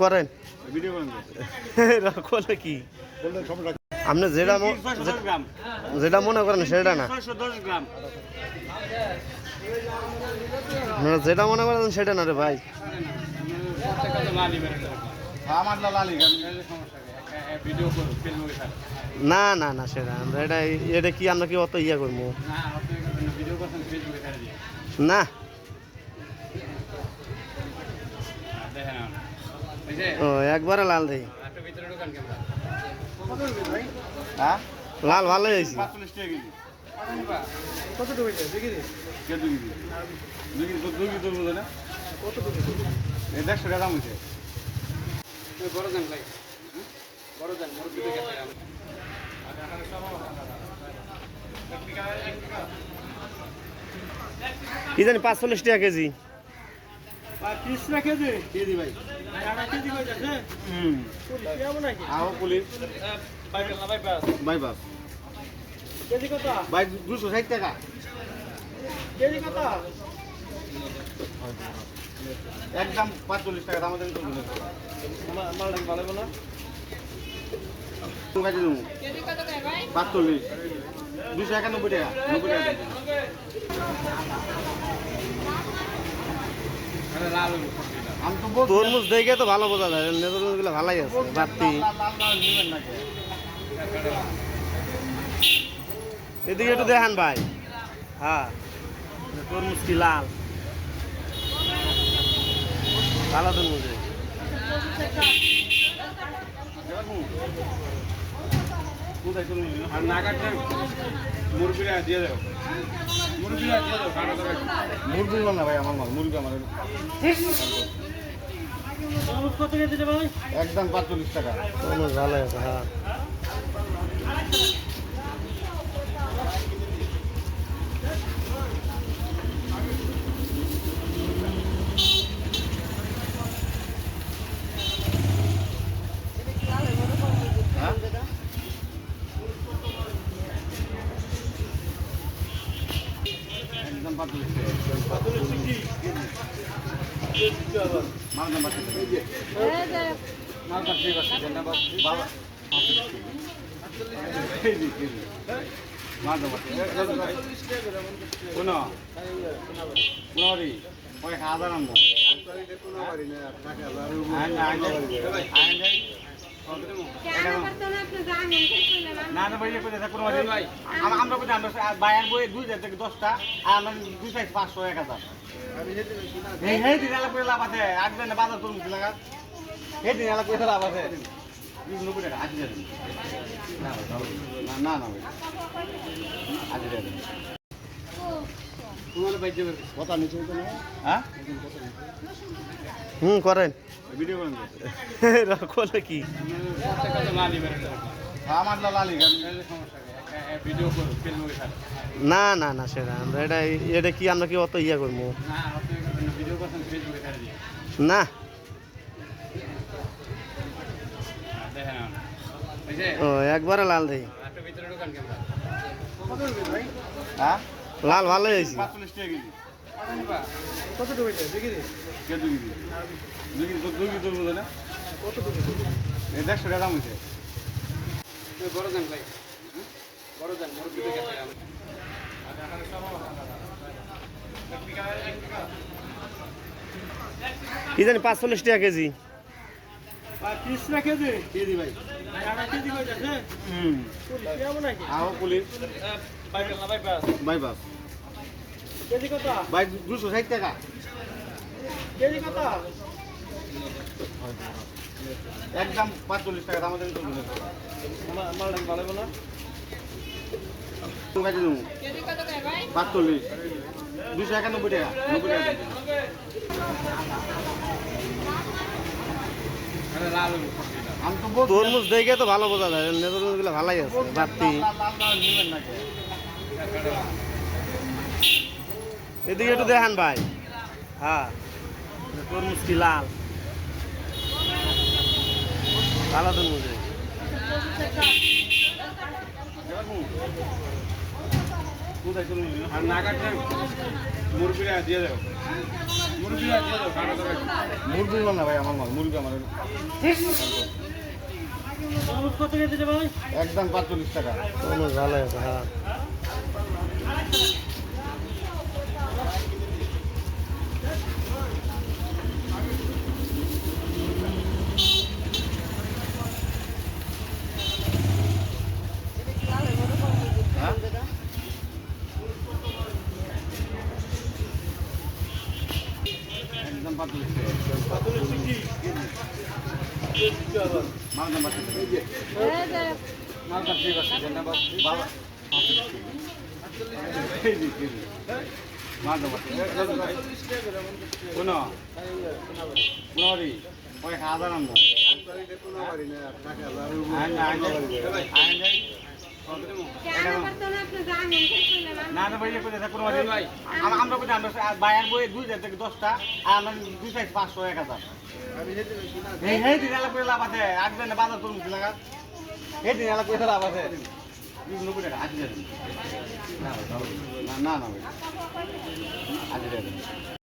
করেন কি আপনি যেটা মনে করেন সেটা না, যেটা মনে করেন সেটা না রে ভাই। না না না সেটা আমরা এটা কি আমরা কি অত ইয়া করবো না। ও একবারে লাল দেই, লাল ভালো হয়েছি। কি জানি 45 টাকা কেজি। একদম 45 টাকা আমাদের 45 291 টাকা 90 টাকা। তরমুজ দেখে তো ভালো বোঝা যায়, তরমুজগুলো ভালোই আছে বাড়তি। এদিকে একটু দেখান ভাই। হ্যাঁ তরমুজ কি লাল, ভালো তরমুজ। মুরগি না ভাই, আমার মাল মুরগি আমার একদম 45 টাকা। তরমুজ ভালো আছে। হ্যাঁ একদম 45 টাকা। মাল নাম্বার ঠিক আছে ধন্যবাদ বাবা। মাল নাম্বার কোনো কোনোরি ওই হাজার আনবো না না ভাই কোনো আমরা কোথায় আমরা বায়ান বই 2000 থেকে 10টা আর আমরা 2 সাইজ 500 1000 এই দিন আলা করে লাভ আছে। আজ না বাজার তোর মুখ লাগা এই দিন আলা করে লাভ আছে 90 টাকা আজ দেন। না না না ভাই আজ দেন তোমার ভাই যে কথা নিচে তো না। হ্যাঁ করেন ভিডিও করেন করলে কি আমার লালি ভিডিও করো ফেসবুকে ছাড়ো। না না না সেটা আমরা এটা কি আমরা কি অত ইয়া করবো ভিডিও করছেন ফেসবুকে ছাড়ে দিয়ে না। ও একবারে লাল দেই, হ্যাঁ লাল ভালো হয়েছি। 45 টাকা কেজি। কত টাকা কেজি? কেজি দুই তোর মতো না কত টাকা? এই 150 টাকা দাম হইছে। বড় দাম ভাই, বড় দাম বড় দিকে গেছে। কি জানি 45 টাকা কেজি। 30 টাকা কেজি কেজি ভাই। আড়া কেজি কই যাচ্ছে? কেমন নাকি? আও পুলিশ বাইপাস কেজি কত? ভাই 260 টাকা কেজি কত? একদম 45 টাকা আমাদের মাল ভালো না। কেজি কত করে ভাই? 45 291 টাকা 90 টাকা। তরমুজ দেখে তো ভালো বোঝা যায়, তরমুজগুলো ভালোই আছে বাড়তি। এদিকে একটু দেখান ভাই। হ্যাঁ তরমুজ কি লাল, ভালো তরমুজ। মুরগিরা দিয়ে দেবো। মুরগি না ভাই আমার মাল মুরগি আমার কত কেজি রে ভাই? একদম 45 টাকা। কোনো ভালো আছে হ্যাঁ একদম 45 টাকা। মাল নাম্বার মাল ঠিক আছে ধন্যবাদ বাবা মাল নাম্বার কোন কোনরি ওই হাজার আনবো না না ভাই কোনো ভাই আমরা কোথায় আমরা বায়ার বই 2000 থেকে 10টা আর আমরা দুই সাইজ 500 1000 এই হে দিন আলা করে লাভ আছে আসবে না বাজার তোর মুখে লাগা এই দিন আলা করে লাভ আছে 90 টাকা আসবে না না না ভাই আসবে